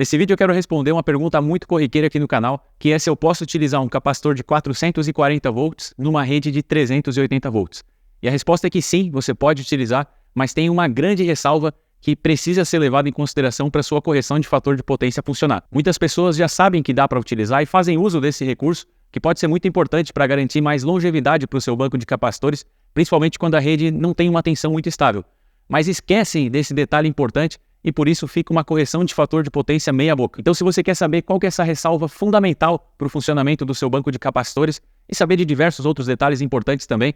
Nesse vídeo eu quero responder uma pergunta muito corriqueira aqui no canal, que é se eu posso utilizar um capacitor de 440 volts numa rede de 380 volts. E a resposta é que sim, você pode utilizar, mas tem uma grande ressalva que precisa ser levada em consideração para sua correção de fator de potência funcionar. Muitas pessoas já sabem que dá para utilizar e fazem uso desse recurso, que pode ser muito importante para garantir mais longevidade para o seu banco de capacitores, principalmente quando a rede não tem uma tensão muito estável. Mas esquecem desse detalhe importante e por isso fica uma correção de fator de potência meia boca. Então, se você quer saber qual que é essa ressalva fundamental para o funcionamento do seu banco de capacitores e saber de diversos outros detalhes importantes também,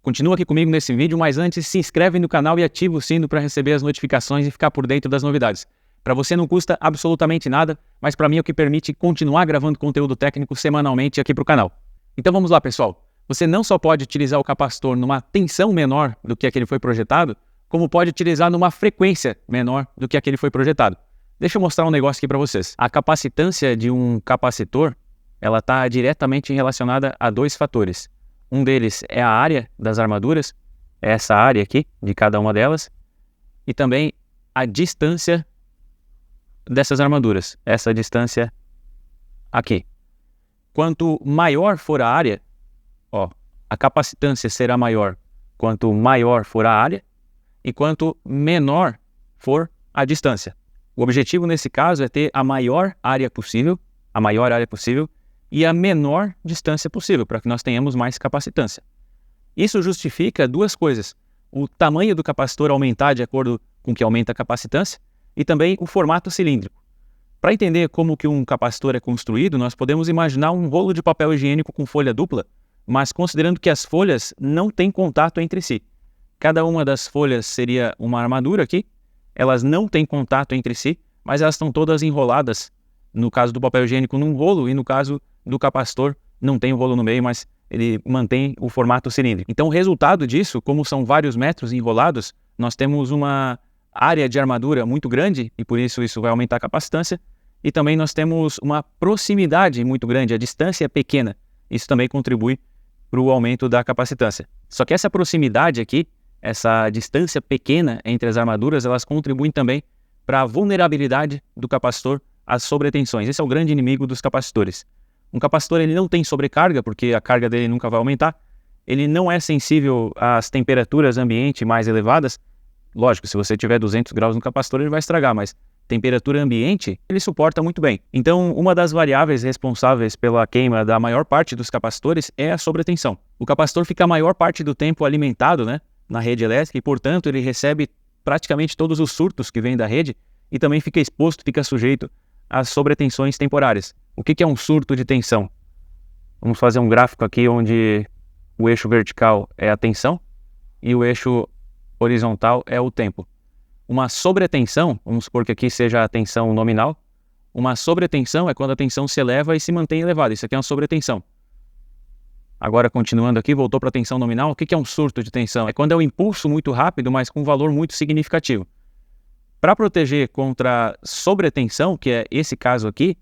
continua aqui comigo nesse vídeo, mas antes se inscreve no canal e ativa o sino para receber as notificações e ficar por dentro das novidades. Para você não custa absolutamente nada, mas para mim é o que permite continuar gravando conteúdo técnico semanalmente aqui para o canal. Então vamos lá, pessoal. Você não só pode utilizar o capacitor numa tensão menor do que aquele foi projetado, como pode utilizar numa frequência menor do que aquele foi projetado. Deixa eu mostrar um negócio aqui para vocês. A capacitância de um capacitor, ela está diretamente relacionada a dois fatores. Um deles é a área das armaduras, é essa área aqui, de cada uma delas, e também a distância dessas armaduras, essa distância aqui. Quanto maior for a área, a capacitância será maior quanto maior for a área, e quanto menor for a distância. O objetivo nesse caso é ter a maior área possível e a menor distância possível, para que nós tenhamos mais capacitância. Isso justifica duas coisas: o tamanho do capacitor aumentar de acordo com que aumenta a capacitância e também o formato cilíndrico. Para entender como que um capacitor é construído, nós podemos imaginar um rolo de papel higiênico com folha dupla, mas considerando que as folhas não têm contato entre si. Cada uma das folhas seria uma armadura aqui, elas não têm contato entre si, mas elas estão todas enroladas, no caso do papel higiênico, num rolo, e no caso do capacitor, não tem o rolo no meio, mas ele mantém o formato cilíndrico. Então o resultado disso, como são vários metros enrolados, nós temos uma área de armadura muito grande, e por isso vai aumentar a capacitância, e também nós temos uma proximidade muito grande, a distância é pequena, isso também contribui para o aumento da capacitância. Só que essa proximidade aqui, essa distância pequena entre as armaduras, elas contribuem também para a vulnerabilidade do capacitor às sobretensões. Esse é o grande inimigo dos capacitores. Um capacitor ele não tem sobrecarga, porque a carga dele nunca vai aumentar. Ele não é sensível às temperaturas ambiente mais elevadas. Lógico, se você tiver 200 graus no capacitor, ele vai estragar, mas temperatura ambiente, ele suporta muito bem. Então, uma das variáveis responsáveis pela queima da maior parte dos capacitores é a sobretensão. O capacitor fica a maior parte do tempo alimentado, na rede elétrica, e portanto ele recebe praticamente todos os surtos que vêm da rede e também fica exposto, fica sujeito às sobretensões temporárias. O que é um surto de tensão? Vamos fazer um gráfico aqui onde o eixo vertical é a tensão e o eixo horizontal é o tempo. Uma sobretensão, vamos supor que aqui seja a tensão nominal, uma sobretensão é quando a tensão se eleva e se mantém elevada. Isso aqui é uma sobretensão. Agora, continuando aqui, voltou para a tensão nominal. O que é um surto de tensão? É quando é um impulso muito rápido, mas com um valor muito significativo. Para proteger contra sobretensão, que é esse caso aqui,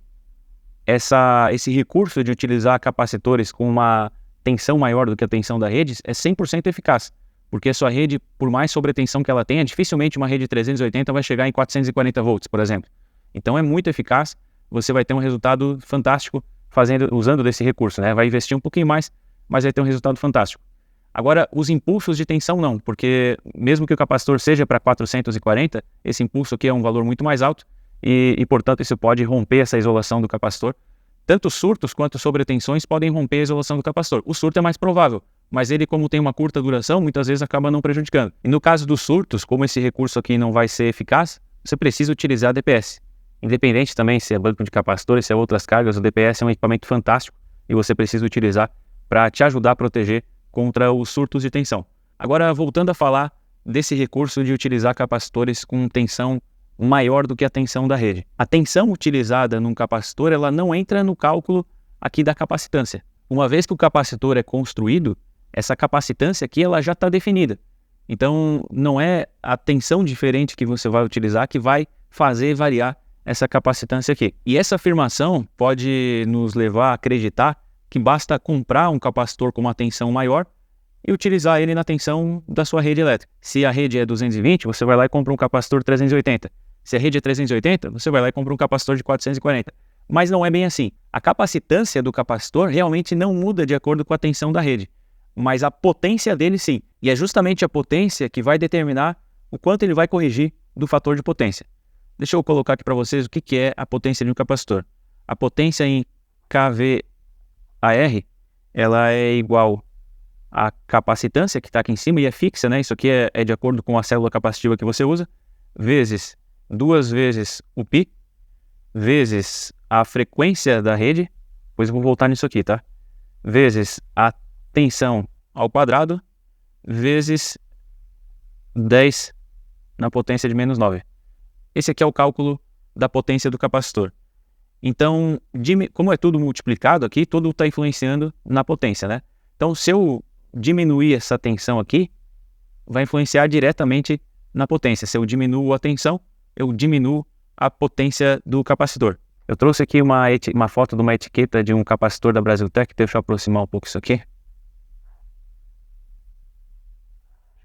esse recurso de utilizar capacitores com uma tensão maior do que a tensão da rede é 100% eficaz. Porque a sua rede, por mais sobretensão que ela tenha, dificilmente uma rede 380 vai chegar em 440 volts, por exemplo. Então é muito eficaz, você vai ter um resultado fantástico usando desse recurso, Vai investir um pouquinho mais, mas vai ter um resultado fantástico. Agora, os impulsos de tensão não, porque mesmo que o capacitor seja para 440, esse impulso aqui é um valor muito mais alto e portanto, isso pode romper essa isolação do capacitor. Tanto surtos quanto sobretensões podem romper a isolação do capacitor. O surto é mais provável, mas ele, como tem uma curta duração, muitas vezes acaba não prejudicando. E no caso dos surtos, como esse recurso aqui não vai ser eficaz, você precisa utilizar DPS. Independente também se é banco de capacitores, se é outras cargas, o DPS é um equipamento fantástico e você precisa utilizar para te ajudar a proteger contra os surtos de tensão. Agora, voltando a falar desse recurso de utilizar capacitores com tensão maior do que a tensão da rede. A tensão utilizada num capacitor, ela não entra no cálculo aqui da capacitância. Uma vez que o capacitor é construído, essa capacitância aqui ela já está definida. Então, não é a tensão diferente que você vai utilizar que vai fazer variar essa capacitância aqui. E essa afirmação pode nos levar a acreditar que basta comprar um capacitor com uma tensão maior e utilizar ele na tensão da sua rede elétrica. Se a rede é 220, você vai lá e compra um capacitor 380. Se a rede é 380, você vai lá e compra um capacitor de 440. Mas não é bem assim. A capacitância do capacitor realmente não muda de acordo com a tensão da rede, mas a potência dele sim. E é justamente a potência que vai determinar o quanto ele vai corrigir do fator de potência. Deixa eu colocar aqui para vocês o que é a potência de um capacitor. A potência em kVAR, ela é igual à capacitância que está aqui em cima e é fixa, né? Isso aqui é de acordo com a célula capacitiva que você usa, vezes 2 vezes o π, vezes a frequência da rede, depois eu vou voltar nisso aqui, tá? Vezes a tensão ao quadrado, vezes 10 na potência de menos 9. Esse aqui é o cálculo da potência do capacitor. Então, como é tudo multiplicado aqui, tudo está influenciando na potência, né? Então, se eu diminuir essa tensão aqui, vai influenciar diretamente na potência. Se eu diminuo a tensão, eu diminuo a potência do capacitor. Eu trouxe aqui uma foto de uma etiqueta de um capacitor da Brasiltec. Deixa eu aproximar um pouco isso aqui.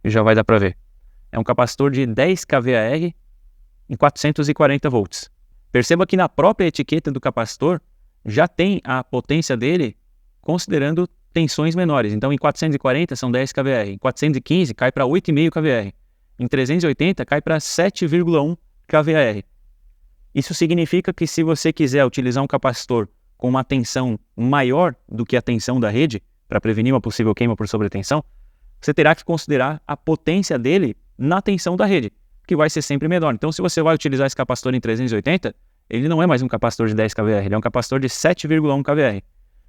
E já vai dar para ver. É um capacitor de 10 kVAR em 440 volts. Perceba que na própria etiqueta do capacitor já tem a potência dele considerando tensões menores. Então, em 440 são 10 kVAR, em 415 cai para 8,5 kVAR, em 380 cai para 7,1 kVAR. Isso significa que se você quiser utilizar um capacitor com uma tensão maior do que a tensão da rede, para prevenir uma possível queima por sobretensão, você terá que considerar a potência dele na tensão da rede, que vai ser sempre menor. Então, se você vai utilizar esse capacitor em 380, ele não é mais um capacitor de 10 kVAR, ele é um capacitor de 7,1 kVAR.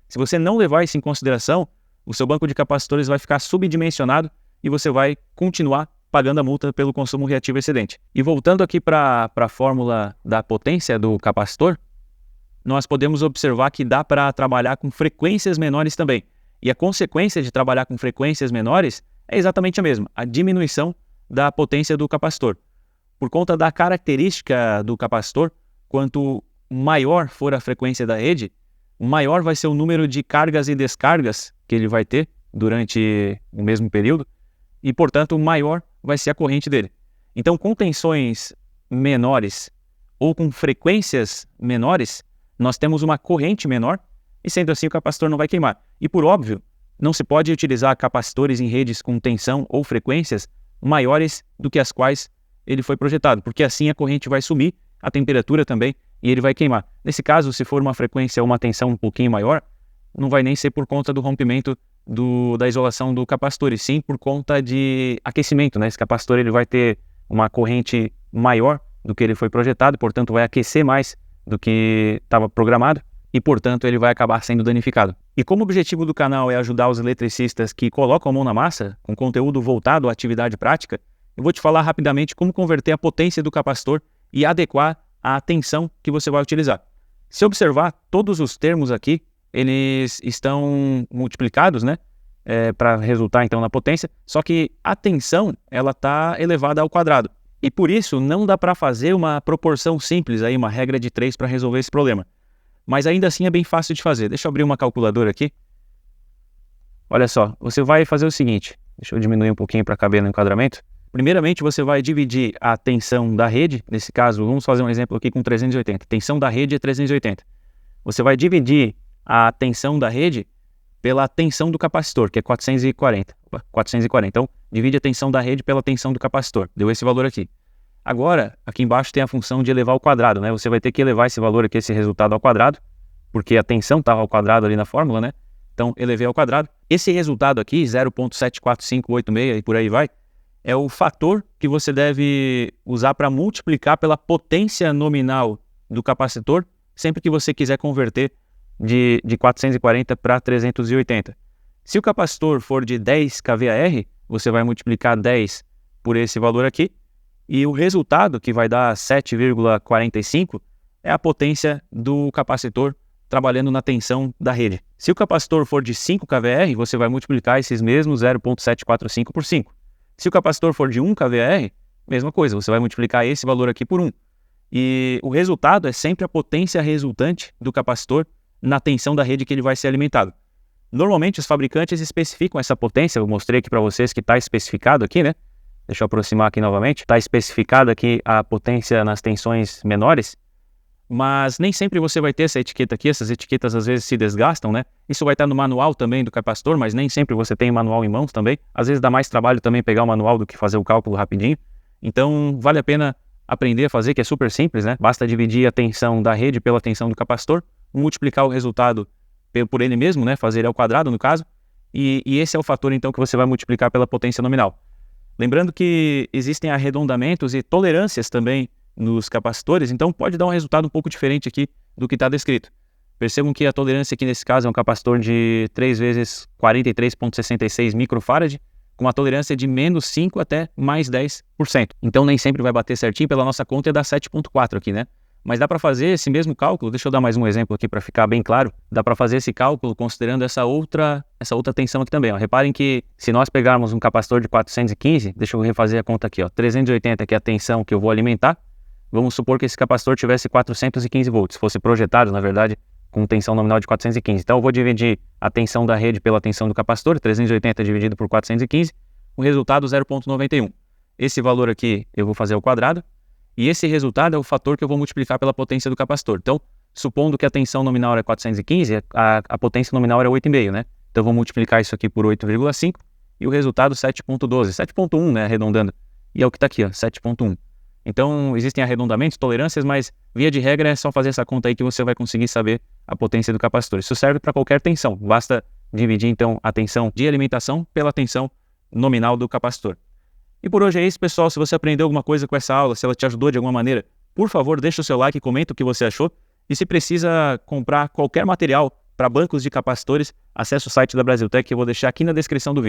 Se você não levar isso em consideração, o seu banco de capacitores vai ficar subdimensionado e você vai continuar pagando a multa pelo consumo reativo excedente. E voltando aqui para a fórmula da potência do capacitor, nós podemos observar que dá para trabalhar com frequências menores também. E a consequência de trabalhar com frequências menores é exatamente a mesma, a diminuição da potência do capacitor. Por conta da característica do capacitor, quanto maior for a frequência da rede, maior vai ser o número de cargas e descargas que ele vai ter durante o mesmo período e, portanto, maior vai ser a corrente dele. Então, com tensões menores ou com frequências menores, nós temos uma corrente menor e, sendo assim, o capacitor não vai queimar. E, por óbvio, não se pode utilizar capacitores em redes com tensão ou frequências maiores do que as quais ele foi projetado, porque assim a corrente vai sumir, a temperatura também, e ele vai queimar. Nesse caso, se for uma frequência ou uma tensão um pouquinho maior, não vai nem ser por conta do rompimento da isolação do capacitor, e sim por conta de aquecimento, né? Esse capacitor ele vai ter uma corrente maior do que ele foi projetado, portanto vai aquecer mais do que estava programado, e portanto ele vai acabar sendo danificado. E como o objetivo do canal é ajudar os eletricistas que colocam a mão na massa, com conteúdo voltado à atividade prática, eu vou te falar rapidamente como converter a potência do capacitor e adequar a tensão que você vai utilizar. Se observar, todos os termos aqui, eles estão multiplicados, né? Para resultar então na potência, só que a tensão ela está elevada ao quadrado. E por isso não dá para fazer uma proporção simples, aí, uma regra de 3 para resolver esse problema. Mas ainda assim é bem fácil de fazer. Deixa eu abrir uma calculadora aqui. Olha só, você vai fazer o seguinte, deixa eu diminuir um pouquinho para caber no enquadramento. Primeiramente, você vai dividir a tensão da rede, nesse caso, vamos fazer um exemplo aqui com 380. Tensão da rede é 380. Você vai dividir a tensão da rede pela tensão do capacitor, que é 440. Então, divide a tensão da rede pela tensão do capacitor. Deu esse valor aqui. Agora, aqui embaixo tem a função de elevar ao quadrado, né? Você vai ter que elevar esse valor aqui, esse resultado ao quadrado, porque a tensão estava ao quadrado ali na fórmula, né? Então, elevei ao quadrado. Esse resultado aqui, 0,74586 e por aí vai, é o fator que você deve usar para multiplicar pela potência nominal do capacitor sempre que você quiser converter de 440 para 380. Se o capacitor for de 10 kVAR, você vai multiplicar 10 por esse valor aqui e o resultado, que vai dar 7,45, é a potência do capacitor trabalhando na tensão da rede. Se o capacitor for de 5 kVAR, você vai multiplicar esses mesmos 0,745 por 5. Se o capacitor for de 1 kVAR, mesma coisa, você vai multiplicar esse valor aqui por 1. E o resultado é sempre a potência resultante do capacitor na tensão da rede que ele vai ser alimentado. Normalmente os fabricantes especificam essa potência, eu mostrei aqui para vocês que está especificado aqui, né? Deixa eu aproximar aqui novamente. Está especificada aqui a potência nas tensões menores, mas nem sempre você vai ter essa etiqueta aqui. Essas etiquetas às vezes se desgastam, né? Isso vai estar no manual também do capacitor, mas nem sempre você tem o manual em mãos também. Às vezes dá mais trabalho também pegar o manual do que fazer o cálculo rapidinho. Então vale a pena aprender a fazer, que é super simples, né? Basta dividir a tensão da rede pela tensão do capacitor, multiplicar o resultado por ele mesmo, né? Fazer ele ao quadrado no caso, e esse é o fator então que você vai multiplicar pela potência nominal. Lembrando que existem arredondamentos e tolerâncias também nos capacitores, então pode dar um resultado um pouco diferente aqui do que está descrito. Percebam que a tolerância aqui nesse caso é um capacitor de 3 vezes 43,66 microfarad, com uma tolerância de menos 5 até mais 10%. Então nem sempre vai bater certinho, pela nossa conta é dar 7,4 aqui, né? Mas dá para fazer esse mesmo cálculo, deixa eu dar mais um exemplo aqui para ficar bem claro, dá para fazer esse cálculo considerando essa outra tensão aqui também, ó. Reparem que se nós pegarmos um capacitor de 415, deixa eu refazer a conta aqui, ó, 380 que é a tensão que eu vou alimentar, vamos supor que esse capacitor tivesse 415 volts, fosse projetado, na verdade, com tensão nominal de 415. Então eu vou dividir a tensão da rede pela tensão do capacitor, 380 dividido por 415, o resultado 0,91. Esse valor aqui eu vou fazer ao quadrado, e esse resultado é o fator que eu vou multiplicar pela potência do capacitor. Então, supondo que a tensão nominal é 415, a potência nominal é 8,5, né? Então eu vou multiplicar isso aqui por 8,5 e o resultado 7,12, 7,1, né, arredondando. E é o que está aqui, ó, 7,1. Então, existem arredondamentos, tolerâncias, mas via de regra é só fazer essa conta aí que você vai conseguir saber a potência do capacitor. Isso serve para qualquer tensão, basta dividir então a tensão de alimentação pela tensão nominal do capacitor. E por hoje é isso, pessoal. Se você aprendeu alguma coisa com essa aula, se ela te ajudou de alguma maneira, por favor, deixa o seu like e comenta o que você achou. E se precisa comprar qualquer material para bancos de capacitores, acesse o site da Brasiltec que eu vou deixar aqui na descrição do vídeo.